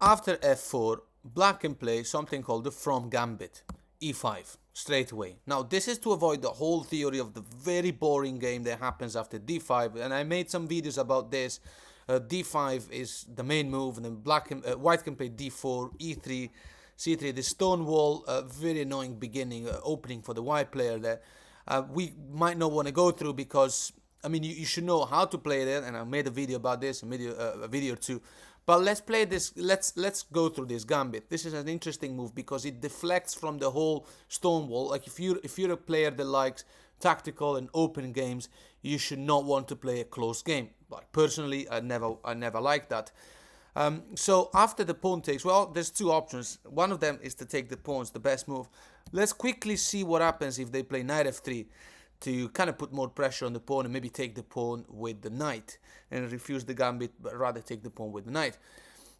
after f4, black can play something called the from Gambit, e5, straight away. Now, this is to avoid the whole theory of the very boring game that happens after d5, and I made some videos about this. D5 is the main move, and then white can play d4, e3, c3. The stone wall, very annoying beginning, opening for the white player there. We might not want to go through because, I mean, you should know how to play it, and I made a video about this, a video or two. But let's play this. Let's go through this gambit. This is an interesting move because it deflects from the whole stone wall. Like if you're a player that likes tactical and open games, you should not want to play a close game. Like personally, I never liked that. So after the pawn takes, well, there's two options. One of them is to take the pawns, the best move. Let's quickly see what happens if they play knight f3 to kind of put more pressure on the pawn and maybe take the pawn with the knight and refuse the gambit, but rather take the pawn with the knight.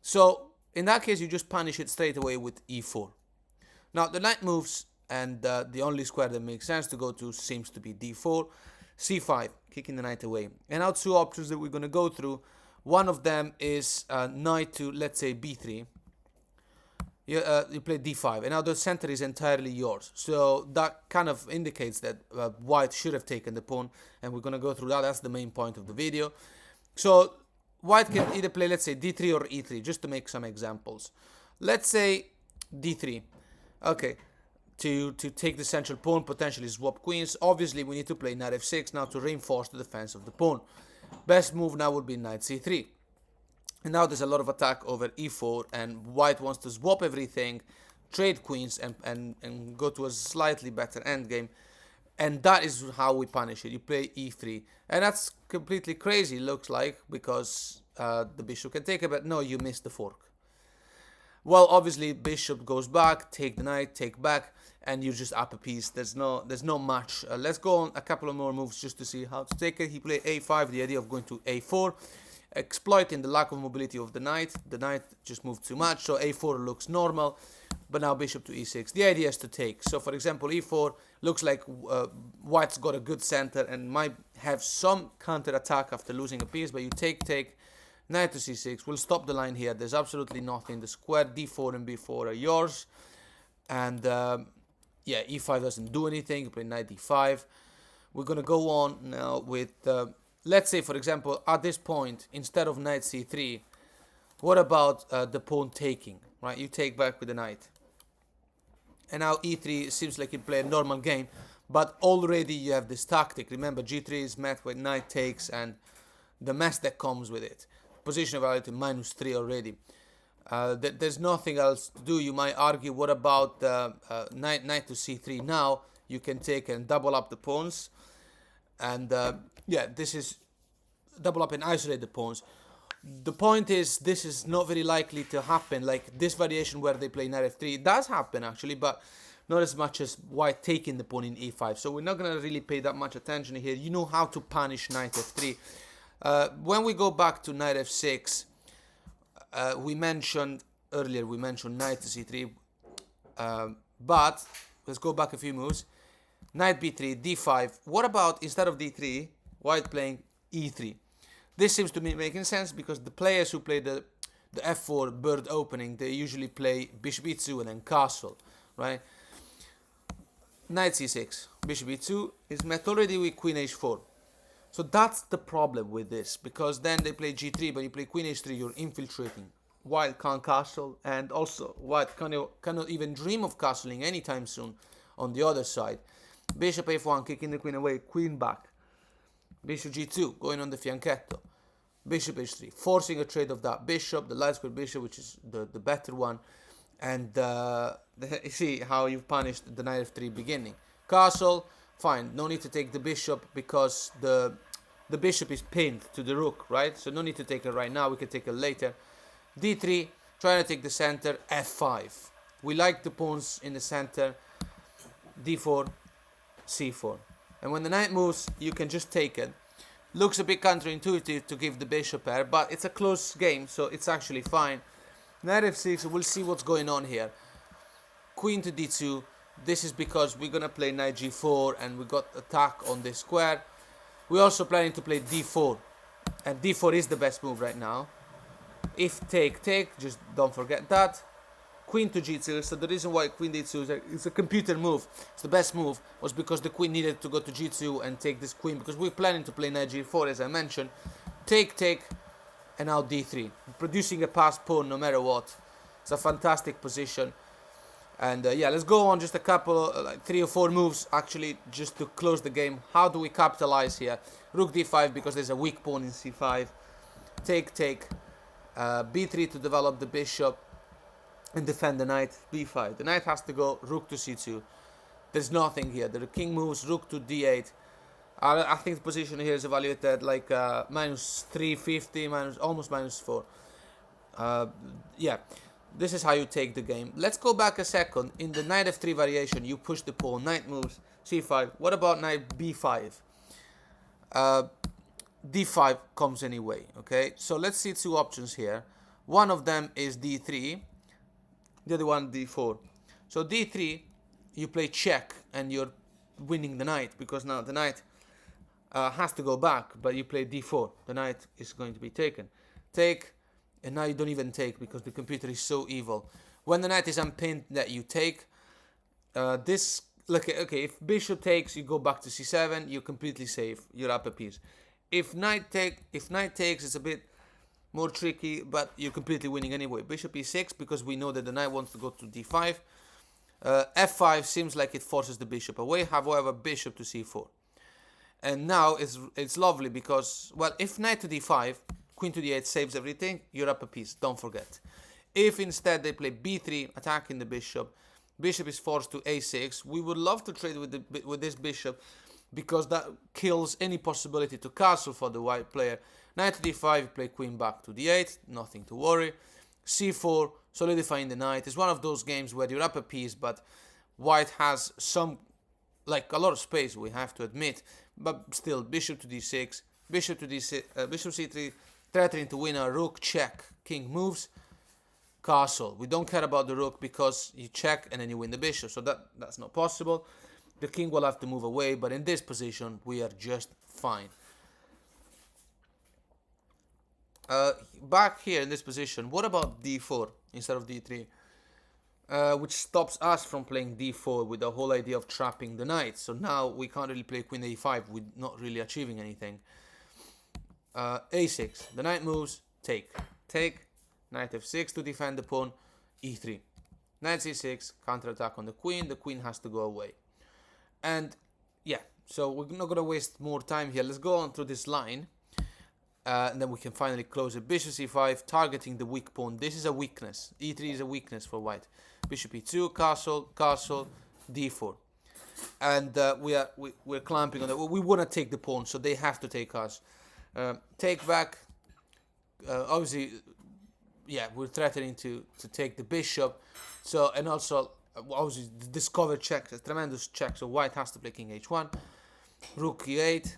So in that case, you just punish it straight away with e4. Now the knight moves, and the only square that makes sense to go to seems to be d4, c5, kicking the knight away. And now two options that we're going to go through. One of them is knight to, let's say, b3. You play d5, and now the center is entirely yours. So that kind of indicates that white should have taken the pawn, and we're going to go through that. That's the main point of the video. So white can either play, let's say, d3 or e3, just to make some examples. Let's say d3. Okay, to take the central pawn, potentially swap queens. Obviously, we need to play knight f6 now to reinforce the defense of the pawn. Best move now would be knight c3. And now there's a lot of attack over e4, and white wants to swap everything, trade queens, and go to a slightly better endgame. And that is how we punish it. You play e3. And that's completely crazy, looks like, because the bishop can take it, but no, you missed the fork. Well, obviously, bishop goes back, take the knight, take back, and you just up a piece. There's no much. Let's go on a couple of more moves just to see how to take it. He played a5, the idea of going to a4. Exploiting the lack of mobility of the knight. The knight just moved too much, so a4 looks normal, but now bishop to e6. The idea is to take. So for example, e4 looks like white's got a good center and might have some counter attack after losing a piece, but you take, knight to c6. We'll stop the line here. There's absolutely nothing. The square d4 and b4 are yours, and yeah, e5 doesn't do anything. You play knight d5. We're gonna go on now with let's say, for example, at this point, instead of knight c3, what about the pawn taking, right? You take back with the knight. And now e3 seems like you play a normal game, but already you have this tactic. Remember, g3 is met with knight takes and the mess that comes with it. Position value to -3 already. There's nothing else to do. You might argue, what about knight to c3 now? You can take and double up the pawns. And yeah, this is double up and isolate the pawns. The point is, this is not very likely to happen. Like this variation where they play knight f3, it does happen actually, but not as much as white taking the pawn in e5. So we're not going to really pay that much attention here. You know how to punish knight f3. When we go back to knight f6, we mentioned earlier, knight to c3, but let's go back a few moves. Knight b3, d5. What about, instead of d3, white playing e3? This seems to me making sense because the players who play the f4 bird opening, they usually play bishop e2 and then castle, right? Knight c6, bishop e2 is met already with queen h4. So that's the problem with this, because then they play g3, but you play queen h3, you're infiltrating. White can't castle, and also white cannot even dream of castling anytime soon on the other side. Bishop f1, kicking the queen away, queen back. Bishop g2, going on the fianchetto. Bishop h3, forcing a trade of that bishop, the light square bishop, which is the better one. And you see how you've punished the knight f3 beginning. Castle, fine, no need to take the bishop because the bishop is pinned to the rook, right? So no need to take it right now, we can take it later. d3, trying to take the center, f5. We like the pawns in the center, d4, c4. And when the knight moves, you can just take it. Looks a bit counterintuitive to give the bishop pair, but it's a close game, so it's actually fine. Knight f6, we'll see what's going on here. Queen to d2. This is because we're gonna play knight g4 and we got attack on this square. We're also planning to play d4, and d4 is the best move right now. If take, just don't forget that. Queen to g2, so the reason why queen d2 is a computer move, it's the best move, was because the queen needed to go to g2 and take this queen, because we're planning to play knight g4 as I mentioned. Take, and now d3, producing a passed pawn no matter what. It's a fantastic position. And yeah, let's go on just a couple, like 3 or 4 moves actually, just to close the game. How do we capitalize here? Rook d5 because there's a weak pawn in c5. Take, b3 to develop the bishop and defend the knight, b5. The knight has to go, rook to c2. There's nothing here. The king moves, rook to d8. I think the position here is evaluated like minus 350, almost minus 4. Yeah, this is how you take the game. Let's go back a second. In the knight f3 variation, you push the pawn, knight moves, c5. What about knight b5? D5 comes anyway, okay? So let's see 2 options here. One of them is d3, the other one d4. So d3, you play check and you're winning the knight, because now the knight has to go back, but you play d4. The knight is going to be taken. Take, and now you don't even take because the computer is so evil. When the knight is unpinned, that you take. This, look, okay, if bishop takes, you go back to c7, you're completely safe, you're up a piece. If knight takes, it's a bit more tricky, but you're completely winning anyway. Bishop e6, because we know that the knight wants to go to d5. f5 seems like it forces the bishop away, however, bishop to c4. And now it's lovely because, well, if knight to d5, queen to d8 saves everything, you're up a piece, don't forget. If instead they play b3, attacking the bishop, bishop is forced to a6, we would love to trade with this bishop, because that kills any possibility to castle for the white player. Knight to d5, you play queen back to d8, nothing to worry. c4, solidifying the knight. It's one of those games where you're up a piece, but white has some, like a lot of space, we have to admit. But still, bishop to d6, bishop to d6, bishop c3, threatening to win a rook, check, king moves, castle. We don't care about the rook because you check and then you win the bishop, so that's not possible. The king will have to move away, but in this position, we are just fine. Back here in this position, what about d4 instead of d3? Which stops us from playing d4 with the whole idea of trapping the knight. So now we can't really play queen a5, we're not really achieving anything. a6, the knight moves, take, knight f6 to defend the pawn, e3. Knight c6, counter-attack on the queen has to go away. And yeah, so we're not going to waste more time here. Let's go on through this line. And then we can finally close it. Bishop c5, targeting the weak pawn. This is a weakness. e3 is a weakness for white. Bishop e2, castle, d4. And we're clamping on that. We want to take the pawn, so they have to take us. Take back. Obviously, yeah, we're threatening to take the bishop. So, and also, obviously, the discovered check, a tremendous check. So white has to play king h1. Rook e8.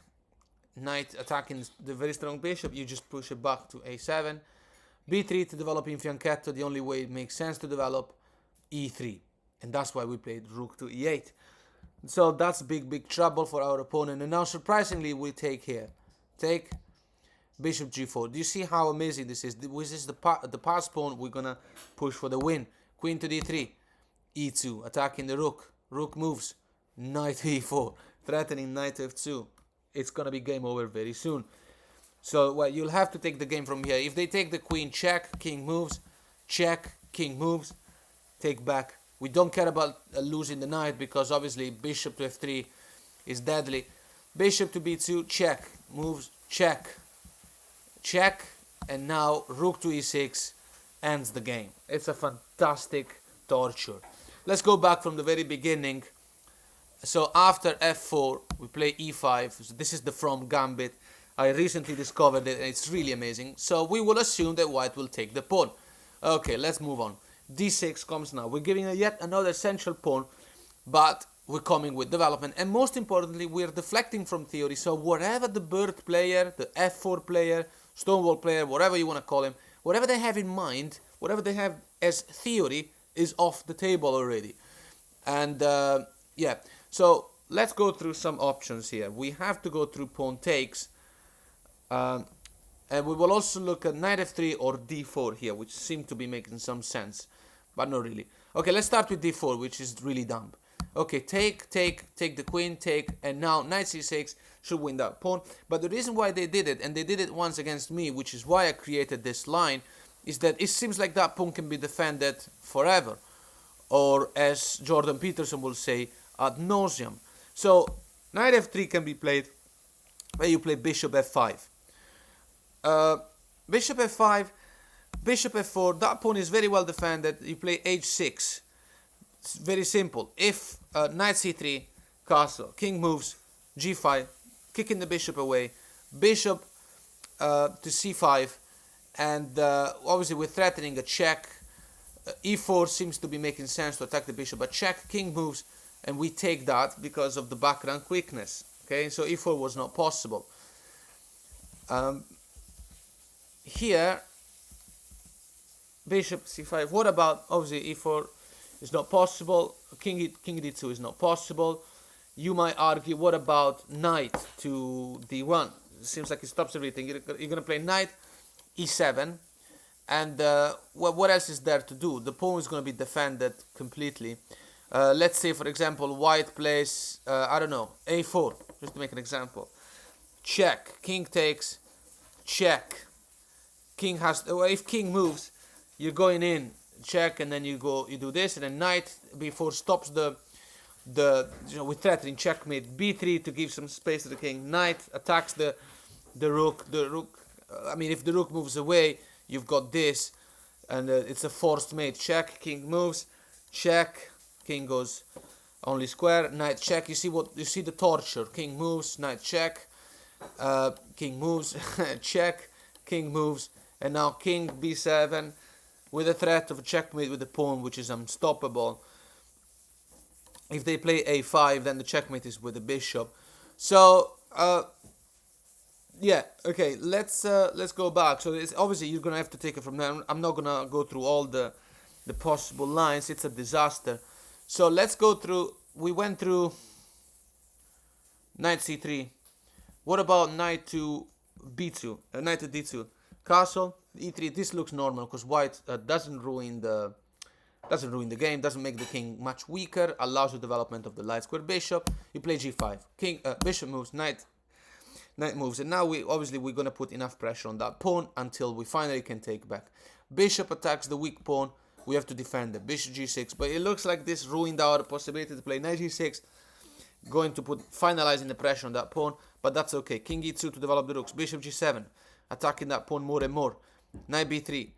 Knight attacking the very strong bishop, you just push it back to a7. b3 to develop in fianchetto, the only way it makes sense to develop, e3. And that's why we played rook to e8. So that's big trouble for our opponent. And now surprisingly we take here. Take bishop g4. Do you see how amazing this is? This is the pass pawn, we're gonna push for the win. Queen to d3, e2, attacking the rook. Rook moves, knight e4, threatening knight f2. It's gonna be game over very soon. So well, you'll have to take the game from here. If they take the queen, check, king moves, check, king moves, take back. We don't care about losing the knight because obviously bishop to f3 is deadly. Bishop to b2, check, moves, check, and now rook to e6 ends the game. It's a fantastic torture. Let's go back from the very beginning. So after f4, we play e5. So this is the from Gambit. I recently discovered it and it's really amazing. So we will assume that white will take the pawn. Okay, let's move on. d6 comes now. We're giving yet another essential pawn, but we're coming with development. And most importantly, we're deflecting from theory. So whatever the bird player, the f4 player, stonewall player, whatever you want to call him, whatever they have in mind, whatever they have as theory is off the table already. And yeah. So let's go through some options here. We have to go through pawn takes. And we will also look at knight f3 or d4 here, which seem to be making some sense, but not really. Okay, let's start with d4, which is really dumb. Okay, take the queen, take, and now knight c6 should win that pawn. But the reason why they did it, and they did it once against me, which is why I created this line, is that it seems like that pawn can be defended forever, or as Jordan Peterson will say, ad nauseam. So knight f3 can be played where you play bishop f5. Bishop f5, bishop f4, that pawn is very well defended. You play h6. It's very simple. If knight c3, castle, king moves, g5, kicking the bishop away, bishop to c5, and obviously we're threatening a check. E4 seems to be making sense to attack the bishop, but check, king moves, and we take that because of the background quickness. Okay, so e4 was not possible. Here, bishop c5. What about, obviously e4 is not possible, king d2 is not possible. You might argue, what about knight to d1? It seems like it stops everything. You're going to play knight e7, and what else is there to do? The pawn is going to be defended completely. Let's say, for example, white plays, I don't know, a4, just to make an example. Check, king takes, check. King has, if king moves, you're going in, check, and then you do this, and then knight b4 stops the we're threatening checkmate. b3 to give some space to the king. Knight attacks the rook. I mean, if the rook moves away, you've got this, and it's a forced mate. Check, king moves, check, king goes only square. Knight check. You see the torture. King moves, knight check, king moves, check, king moves. And now king b7 with a threat of a checkmate with the pawn, which is unstoppable. If they play a5, then the checkmate is with the bishop. So yeah, okay, let's go back. So it's, obviously you're gonna have to take it from there. I'm not gonna go through all the possible lines. It's a disaster. So let's go through. We went through knight c3. What about knight to b2? Knight to d2. Castle, e3. This looks normal because white doesn't ruin the game, doesn't make the king much weaker, allows the development of the light square bishop. You play g5. King, bishop moves, knight moves, and now we're gonna put enough pressure on that pawn until we finally can take back. Bishop attacks the weak pawn. We have to defend it. Bishop g6, but it looks like this ruined our possibility to play knight g6. Going to put finalizing the pressure on that pawn, but that's okay. King e2 to develop the rooks. Bishop g7. Attacking that pawn more and more. Knight b3,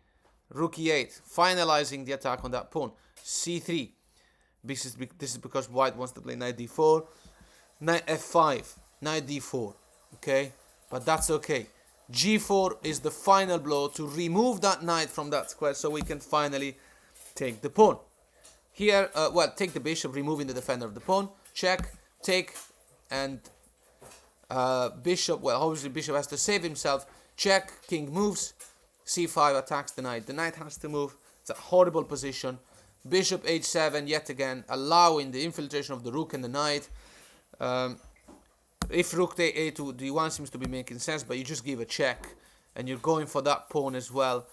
rook e8, finalizing the attack on that pawn. c3, this is because white wants to play knight d4. Knight f5, knight d4, okay? But that's okay. g4 is the final blow to remove that knight from that square so we can finally take the pawn. Here, well, take the bishop, removing the defender of the pawn. Check, take, and bishop, well, obviously bishop has to save himself. Check, king moves, c5 attacks the knight. The knight has to move. It's a horrible position. Bishop h7, yet again, allowing the infiltration of the rook and the knight. If rook take a2, d1 seems to be making sense, but you just give a check, and you're going for that pawn as well.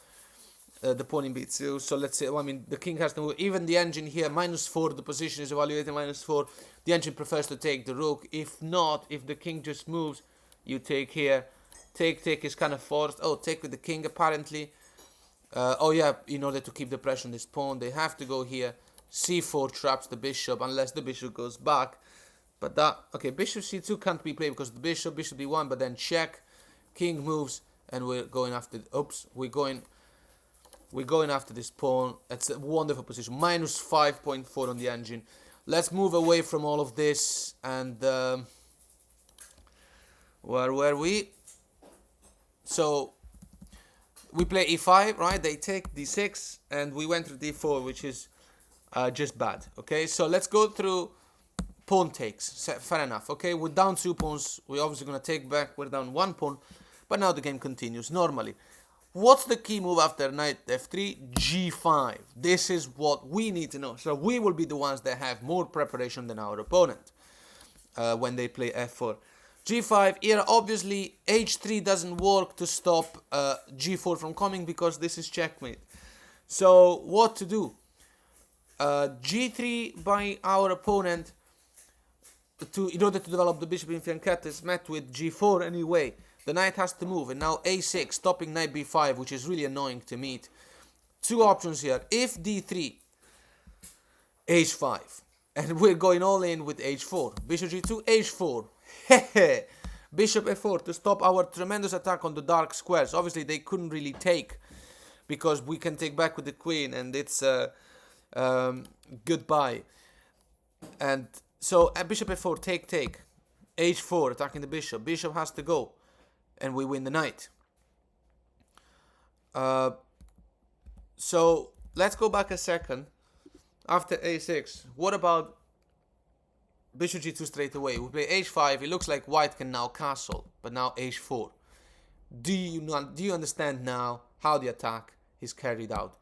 The pawn in b2. So let's say, well, I mean, the king has to move. Even the engine here, -4, the position is evaluated -4. The engine prefers to take the rook. If not, if the king just moves, you take here. Take is kind of forced. Oh, take with the king apparently. Oh yeah, in order to keep the pressure on this pawn, they have to go here. c4 traps the bishop unless the bishop goes back. But that, okay, bishop c2 can't be played because the bishop d1, but then check, king moves, and we're going after, oops, we're going after this pawn. It's a wonderful position. -5.4 on the engine. Let's move away from all of this, and where were we? So we play e5, right? They take d6, and we went through d4, which is just bad. Okay, so let's go through pawn takes. Fair enough. Okay, we're down 2 pawns. We're obviously going to take back. We're down 1 pawn, but now the game continues normally. What's the key move after knight f3? g5. This is what we need to know. So we will be the ones that have more preparation than our opponent when they play f4. G5, here obviously H3 doesn't work to stop G4 from coming because this is checkmate. So what to do? G3 by our opponent in order to develop the bishop in fianchetto is met with G4 anyway. The knight has to move, and now A6 stopping knight B5, which is really annoying to meet. Two options here. If D3, H5, and we're going all in with H4. Bishop G2, H4. Hehe. Bishop F4 to stop our tremendous attack on the dark squares. Obviously, they couldn't really take because we can take back with the queen, and it's goodbye. And so Bishop F4, take. H4 attacking the bishop. Bishop has to go, and we win the knight. So let's go back a second. After A6, what about Bishop G2 straight away? We play H5. It looks like White can now castle, but now H4. Do you understand now how the attack is carried out?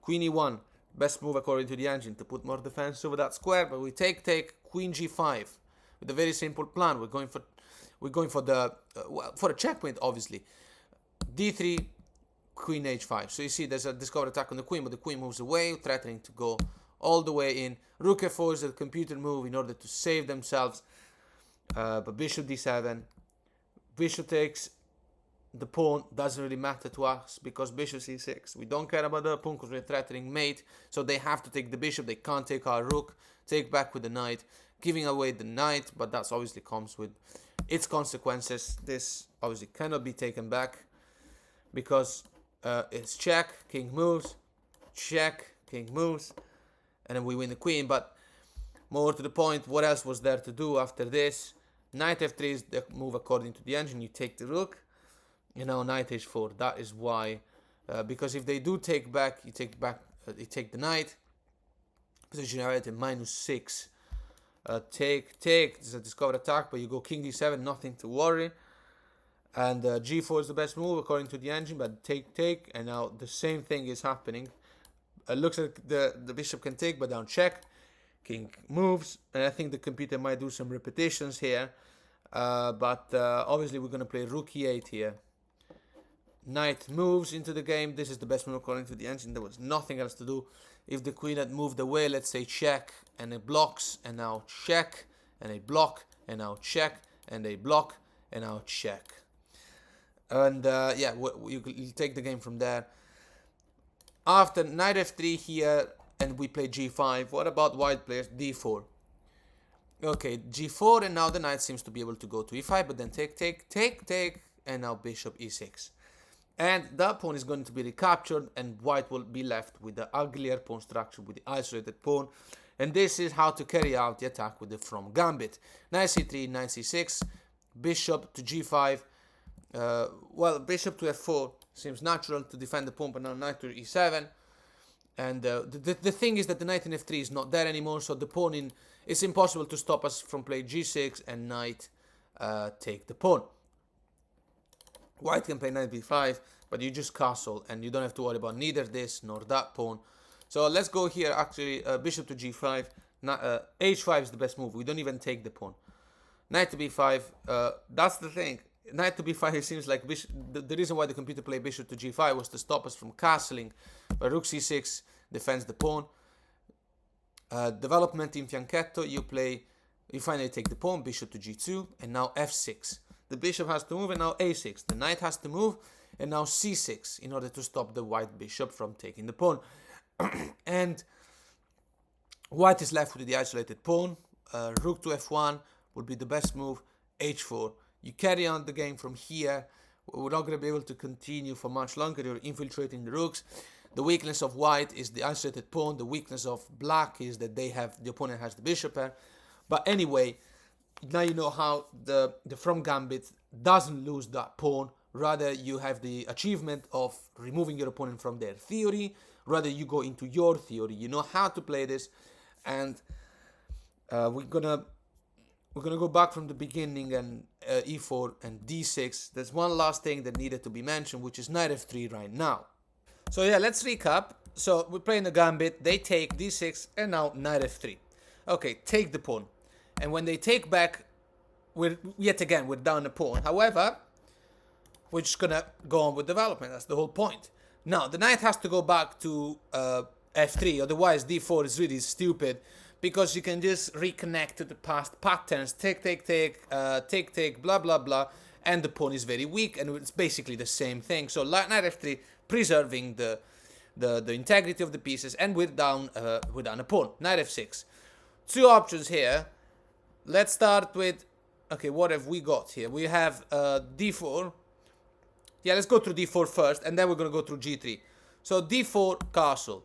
Queen E1, best move according to the engine to put more defense over that square. But we take Queen G5 with a very simple plan. We're going for a checkmate, obviously. D3, Queen H5. So you see, there's a discovered attack on the queen, but the queen moves away, threatening to go all the way in. Rook F4 is a computer move in order to save themselves. But Bishop D7. Bishop takes the pawn. Doesn't really matter to us because Bishop C6. We don't care about the pawn because we're threatening mate. So they have to take the bishop. They can't take our rook. Take back with the knight. Giving away the knight. But that obviously comes with its consequences. This obviously cannot be taken back because it's check. King moves. Check. King moves. And then we win the queen. But more to the point, what else was there to do after this? Knight F3 is the move according to the engine. You take the rook. You know, Knight H4. That is why. Because if they do take back, you take the knight. Position at -6. Take. It's a discovered attack, but you go King D7. Nothing to worry. And G4 is the best move according to the engine. But take. And now the same thing is happening. Looks like the bishop can take, but down check. King moves, and I think the computer might do some repetitions here. But obviously we're going to play Rook E8 here. Knight moves into the game. This is the best move according to the engine. There was nothing else to do. If the queen had moved away, let's say check, and it blocks, and now check, and a block, and now check, and a block, and now check. And yeah, you take the game from there. After Knight F3 here, and we play G5. What about White plays D4? Okay, G4, and now the knight seems to be able to go to E5, but then take, and now Bishop E6. And that pawn is going to be recaptured, and White will be left with the uglier pawn structure, with the isolated pawn. And this is how to carry out the attack with the from Gambit. Knight C3, Knight C6, Bishop to G5. Well, Bishop to F4 seems natural to defend the pawn, but now Knight to E7. And the thing is that the knight in F3 is not there anymore, so the pawn in... It's impossible to stop us from playing G6 and knight take the pawn. White can play knight B5, but you just castle, and you don't have to worry about neither this nor that pawn. So let's go here, actually, Bishop to G5. H5 is the best move. We don't even take the pawn. Knight to B5, that's the thing. Knight to B5, it seems like the reason why the computer played Bishop to G5 was to stop us from castling. But Rook C6 defends the pawn. Development in fianchetto, you finally take the pawn, Bishop to G2, and now F6. The bishop has to move, and now A6. The knight has to move, and now C6 in order to stop the white bishop from taking the pawn. And White is left with the isolated pawn. Rook to F1 would be the best move. H4. You carry on the game from here. We're not going to be able to continue for much longer. You're infiltrating the rooks. The weakness of White is the isolated pawn. The weakness of Black is that the opponent has the bishop pair. But anyway, now you know how the from Gambit doesn't lose that pawn. Rather, you have the achievement of removing your opponent from their theory. Rather, you go into your theory. You know how to play this. And we're gonna go back from the beginning, and E4 and D6. There's one last thing that needed to be mentioned, which is Knight F3 right now. So yeah, let's recap. So we're playing the Gambit. They take D6, and now Knight F3. Okay, take the pawn. And when they take back, we're down a pawn. However, we're just gonna go on with development. That's the whole point. Now the knight has to go back to f3, otherwise d4 is really stupid, because you can just reconnect to the past patterns, take, blah blah blah, and the pawn is very weak, and it's basically the same thing. So knight f3, preserving the integrity of the pieces, and we're down a pawn. Knight f6. Two options here. Let's start with, okay, what have we got here? We have d4. Yeah, let's go through d4 first, and then we're going to go through g3. So d4, castle.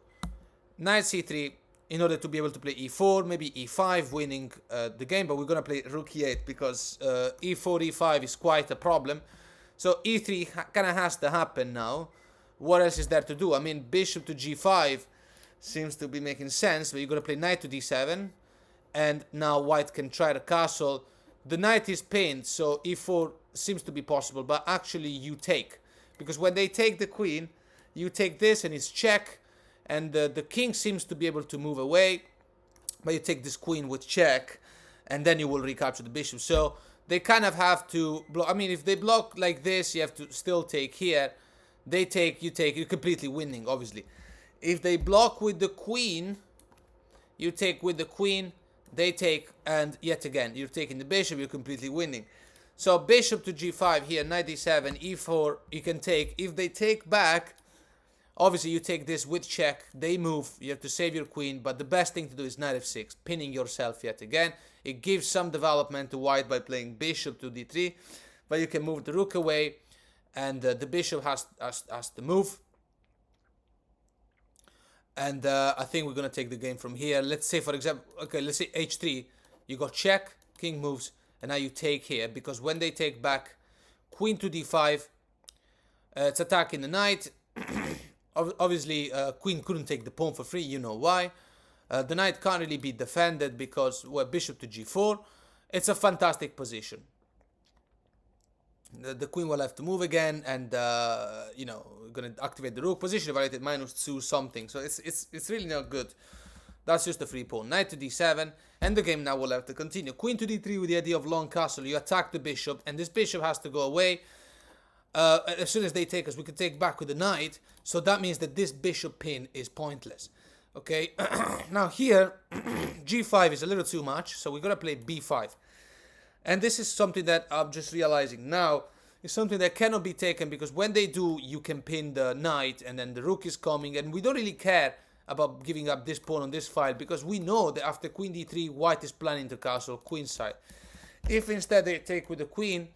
Knight c3, in order to be able to play e4, maybe e5, winning the game, but we're going to play rook e8, because e4, e5 is quite a problem. So e3 kind of has to happen now. What else is there to do? I mean, bishop to g5 seems to be making sense, but you're going to play knight to d7, and now white can try the castle. The knight is pinned, so e4 seems to be possible, but actually you take. Because when they take the queen, you take this and it's check, and the king seems to be able to move away, but you take this queen with check, and then you will recapture the bishop. So they kind of have to block. I mean, if they block like this, you have to still take here. They take, you're completely winning, obviously. If they block with the queen, you take with the queen, they take, and yet again, you're taking the bishop, you're completely winning. So bishop to g5 here, knight d7, e4, you can take. If they take back, obviously you take this with check, they move, you have to save your queen, but the best thing to do is knight f6, pinning yourself yet again. It gives some development to white by playing bishop to d3, but you can move the rook away, and the bishop has to move. And I think we're going to take the game from here. Let's say, for example, okay, let's say h3. You got check, king moves, and now you take here. Because when they take back, queen to d5, it's attacking the knight. Obviously, queen couldn't take the pawn for free. You know why. The knight can't really be defended because, well, bishop to g4. It's a fantastic position. The queen will have to move again, and you know, gonna activate the rook. Position evaluated -2 something, so it's really not good. That's just a free pawn. Knight to d7, and the game now will have to continue. Queen to d3 with the idea of long castle. You attack the bishop, and this bishop has to go away. As soon as they take us, we can take back with the knight. So that means that this bishop pin is pointless. Okay, now here g5 is a little too much, so we're gonna play b5. And this is something that I'm just realizing now is something that cannot be taken, because when they do, you can pin the knight, and then the rook is coming, and we don't really care about giving up this pawn on this file, because we know that after queen d3, white is planning to castle queenside. If instead they take with the queen,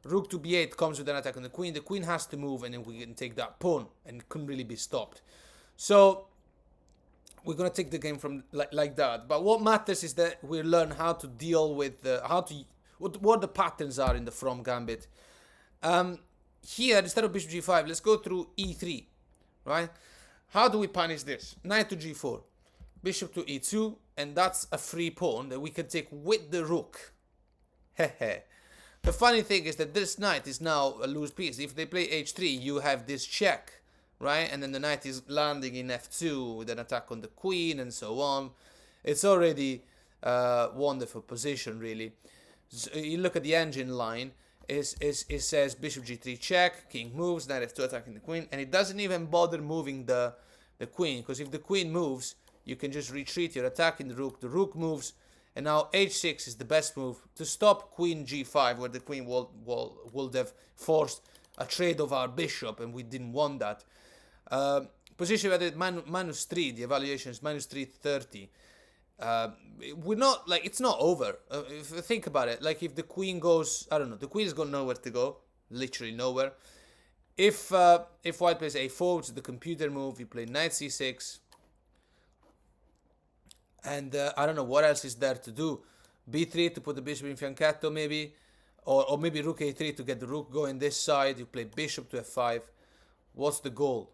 rook to b8 comes with an attack on the queen has to move, and then we can take that pawn, and it couldn't really be stopped. So we're going to take the game from like that. But what matters is that we learn how to deal with what the patterns are in the from gambit. Here, instead of bishop g5, let's go through e3, right? How do we punish this? Knight to g4, bishop to e2, and that's a free pawn that we can take with the rook. Hehe. The funny thing is that this knight is now a loose piece. If they play h3, you have this check, right? And then the knight is landing in f2 with an attack on the queen and so on. It's already a wonderful position, really. So you look at the engine line, it says bishop g3 check, king moves, knight f2 attacking the queen, and it doesn't even bother moving the queen, because if the queen moves, you can just retreat, you're attacking the rook moves, and now h6 is the best move to stop queen g5, where the queen would have forced a trade of our bishop, and we didn't want that. Position at -3, the evaluation is -330. We're not, like, it's not over. If you think about it, like, if the queen goes, I don't know, the queen has got nowhere to go, literally nowhere. If white plays a4, which is the computer move, you play knight c6, and I don't know what else is there to do. b3 to put the bishop in fianchetto, maybe, or maybe rook a3 to get the rook going this side. You play bishop to f5. What's the goal?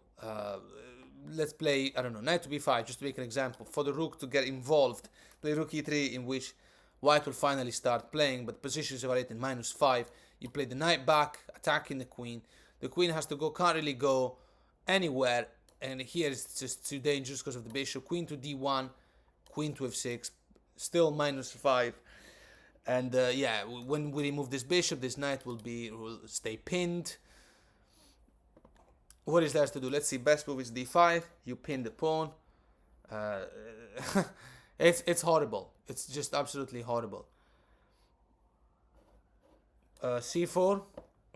Let's play, I don't know, knight to b5, just to make an example, for the rook to get involved. Play rook e3, in which white will finally start playing, but position is evaluated -5. You play the knight back, attacking the queen. The queen has to go, can't really go anywhere, and here it's just too dangerous because of the bishop. Queen to d1, queen to f6, still -5. And yeah, when we remove this bishop, this knight will stay pinned. What is there to do? Let's see. Best move is d5. You pin the pawn. Uh, it's horrible. It's just absolutely horrible. C4.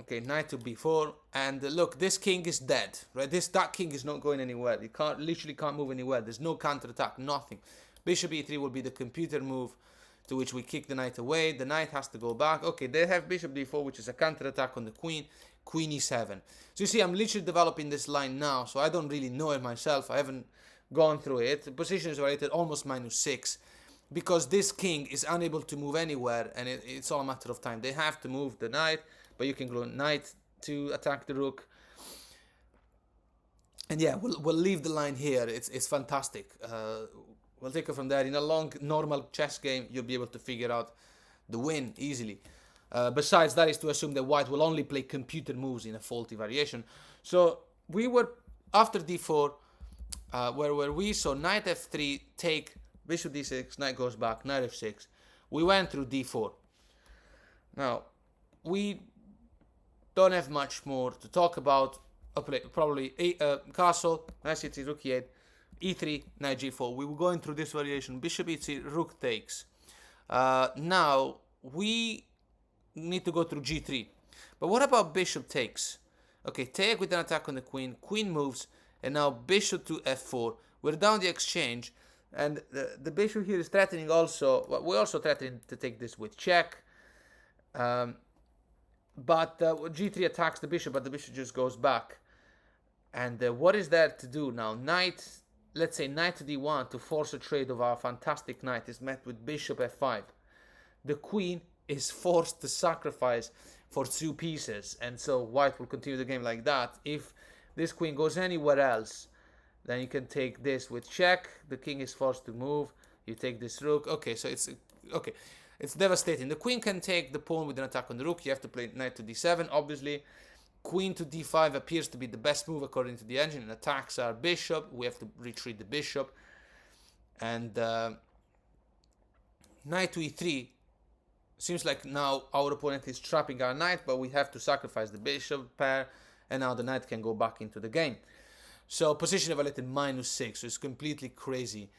Okay, knight to b4. And look, this king is dead, right? That king is not going anywhere. You literally can't move anywhere. There's no counterattack, nothing. Bishop e3 will be the computer move, to which we kick the knight away. The knight has to go back. Okay, they have bishop d4, which is a counterattack on the queen. Queen e7. So you see, I'm literally developing this line now, so I don't really know it myself. I haven't gone through it. The position is rated almost -6, because this king is unable to move anywhere, and it's all a matter of time. They have to move the knight, but you can go knight to attack the rook. And yeah, we'll leave the line here. It's fantastic. We'll take it from there. In a long, normal chess game, you'll be able to figure out the win easily. Besides, that is to assume that white will only play computer moves in a faulty variation. So we were, after d4, where were we? So knight f3, take, bishop d6, knight goes back, knight f6. We went through d4. Now, we don't have much more to talk about. Probably castle, knight c3, rook e8, e3, knight g4. We were going through this variation. Bishop e3, rook takes. Now, we need to go through g3. But what about bishop takes? Okay, take with an attack on the queen. Queen moves, and now bishop to f4. We're down the exchange, and the bishop here is threatening also. Well, we're also threatening to take this with check. But g3 attacks the bishop, but the bishop just goes back. And what is there to do now? Knight, let's say knight to d1 to force a trade of our fantastic knight is met with bishop f5. The queen is forced to sacrifice for 2 pieces, and so white will continue the game like that. If this queen goes anywhere else, then you can take this with check. The king is forced to move. You take this rook. Okay, so it's devastating. The queen can take the pawn with an attack on the rook. You have to play knight to d7, obviously. Queen to d5 appears to be the best move according to the engine, and attacks our bishop. We have to retreat the bishop. And knight to e3. Seems like now our opponent is trapping our knight, but we have to sacrifice the bishop pair, and now the knight can go back into the game. So position evaluated -6, so it's completely crazy.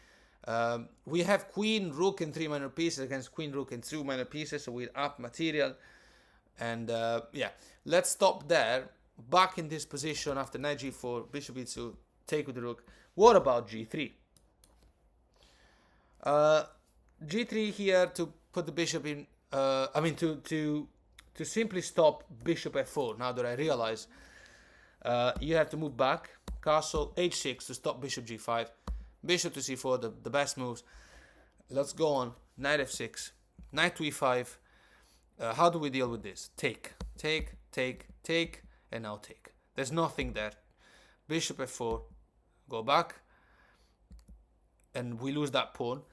We have queen, rook, and 3 minor pieces against queen, rook, and 2 minor pieces, so we're up material. And yeah, let's stop there. Back in this position after knight g4, bishop e2, take with the rook. What about g3? G3 here to put the bishop in. To simply stop bishop f4. Now that I realize, you have to move back. Castle h6 to stop bishop g5. Bishop to c4, the best moves. Let's go on. Knight f6. Knight to e5. How do we deal with this? Take, and now take. There's nothing there. Bishop f4. Go back. And we lose that pawn.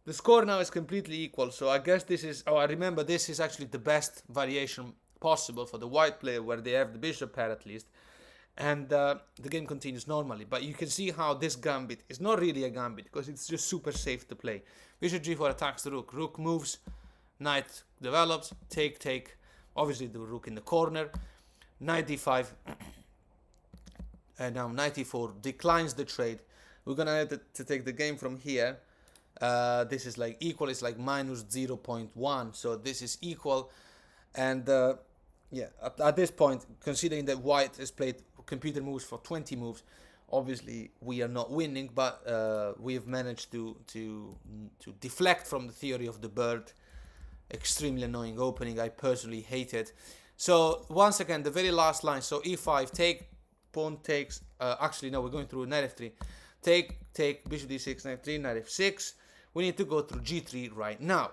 The score now is completely equal, so I guess this is... Oh, I remember this is actually the best variation possible for the white player, where they have the bishop pair at least. And the game continues normally. But you can see how this gambit is not really a gambit, because it's just super safe to play. Bishop g4 attacks the rook. Rook moves. Knight develops. Take. Obviously the rook in the corner. Knight d5. And now knight e4 declines the trade. We're going to have to take the game from here. This is like equal, it's like -0.1, so this is equal. And yeah, at this point, considering that white has played computer moves for 20 moves, obviously we are not winning, but we have managed to deflect from the theory of the bird. Extremely annoying opening, I personally hate it. So once again, the very last line, so e5, take, pawn takes, actually no, we're going through knight f3, take, bishop d6, knight f3, knight f6. We need to go through g3 right now.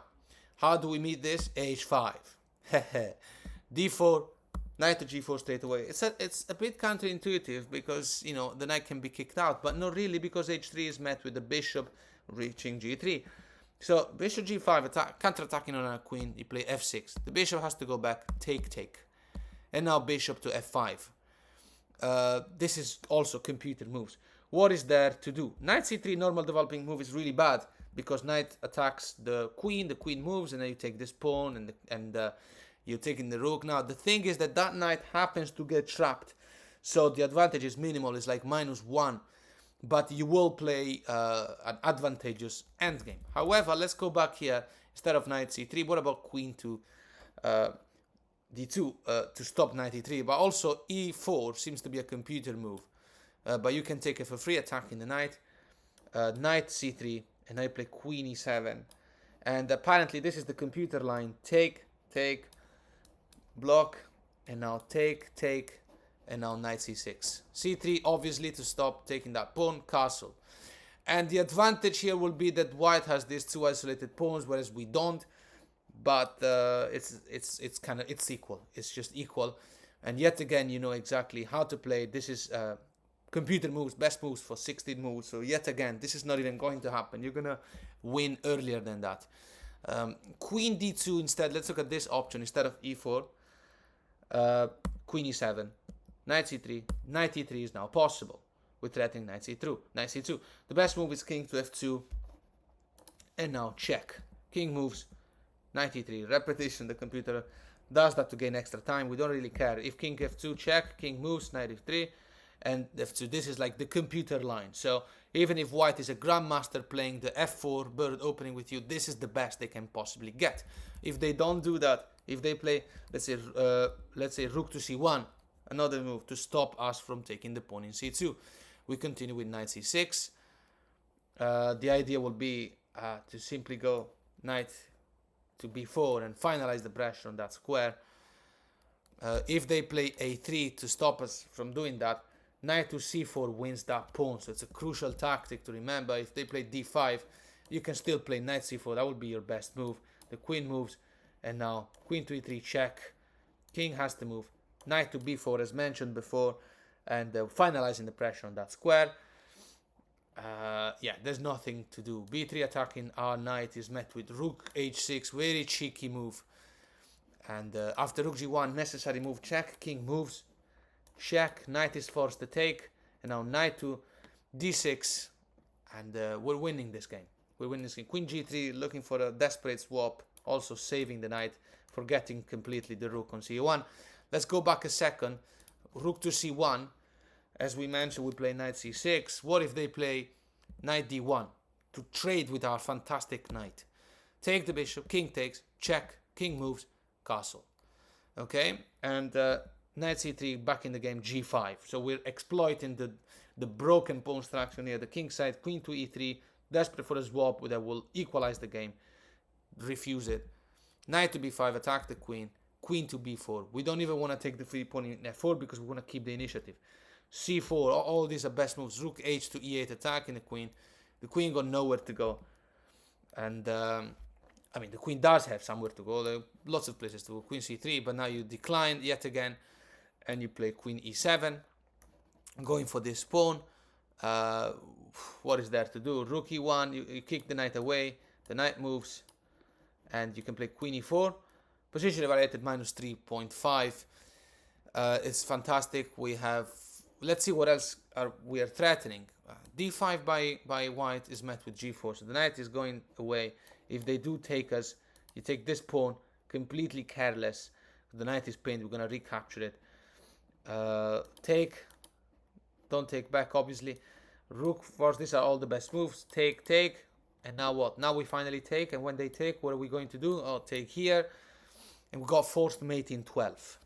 How do we meet this? h5. d4, knight to g4 straight away. It's a bit counterintuitive, because, you know, the knight can be kicked out, but not really, because h3 is met with the bishop reaching g3. So bishop g5, counter-attacking on our queen, you play f6. The bishop has to go back, take. And now bishop to f5. This is also computer moves. What is there to do? Knight c3 normal developing move is really bad, because knight attacks the queen moves, and then you take this pawn, and you're taking the rook. Now the thing is that knight happens to get trapped, so the advantage is minimal, it's like -1, but you will play an advantageous endgame. However, let's go back here. Instead of knight c3, what about queen to d2 to stop knight e3? But also e4 seems to be a computer move, but you can take it for free, attacking the knight. Knight c3, and I play queen e7, and apparently this is the computer line: take, block, and now take, and now knight c6. c3 obviously to stop taking that pawn, castle. And the advantage here will be that white has these two isolated pawns, whereas we don't. But it's equal. It's just equal. And yet again, you know exactly how to play. This is computer moves, best moves for 16 moves. So yet again, this is not even going to happen. You're gonna win earlier than that. Queen d2 instead. Let's look at this option instead of e4. Queen e7, knight c3, knight e3 is now possible with threatening knight c2. The best move is king to f2, and now check. King moves, knight e3, repetition. The computer does that to gain extra time. We don't really care. If king f2, check, king moves, knight f3, and f2. This is like the computer line. So even if white is a grandmaster playing the f4 bird opening with you, this is the best they can possibly get. If they don't do that, if they play, let's say rook to c1, another move to stop us from taking the pawn in c2. We continue with knight c6. The idea will be to simply go knight to b4 and finalize the pressure on that square. If they play a3 to stop us from doing that, knight to c4 wins that pawn. So it's a crucial tactic to remember. If they play d5, you can still play knight c4. That would be your best move. The queen moves, and now queen to e3, check. King has to move. Knight to b4 as mentioned before, and finalizing the pressure on that square. Yeah, there's nothing to do. b3 attacking our knight is met with rook h6, very cheeky move. And after rook g1, necessary move, check. King moves, check. Knight is forced to take, and now knight to d6, and we're winning this game. We're winning this game. Queen g3, looking for a desperate swap, also saving the knight, forgetting completely the rook on c1. Let's go back a second. Rook to c1. As we mentioned, we play knight c6. What if they play knight d1 to trade with our fantastic knight? Take the bishop, king takes, check, king moves, castle. Okay, and knight c3 back in the game, g5. So we're exploiting the broken pawn structure near the king side. Queen to e3, desperate for a swap that will equalize the game. Refuse it. Knight to b5, attack the queen. Queen to b4. We don't even want to take the free pawn in f4 because we want to keep the initiative. c4, all these are best moves. Rook h to e8, attacking the queen. The queen got nowhere to go. And I mean, the queen does have somewhere to go. There are lots of places to go. Queen c3, but now you decline yet again, and you play queen e7, going for this pawn. What is there to do? Rook e1, you kick the knight away. The knight moves, and you can play queen e4. Position evaluated -3.5. It's fantastic. We have, let's see what else we are threatening. d5 by white is met with g4, so the knight is going away. If they do take us, you take this pawn, completely careless. The knight is pinned. We're gonna recapture it. Take, don't take back, obviously. Rook force. These are all the best moves. Take, and now what? Now we finally take, and when they take, what are we going to do? Oh, take here. And we got forced mate in 12.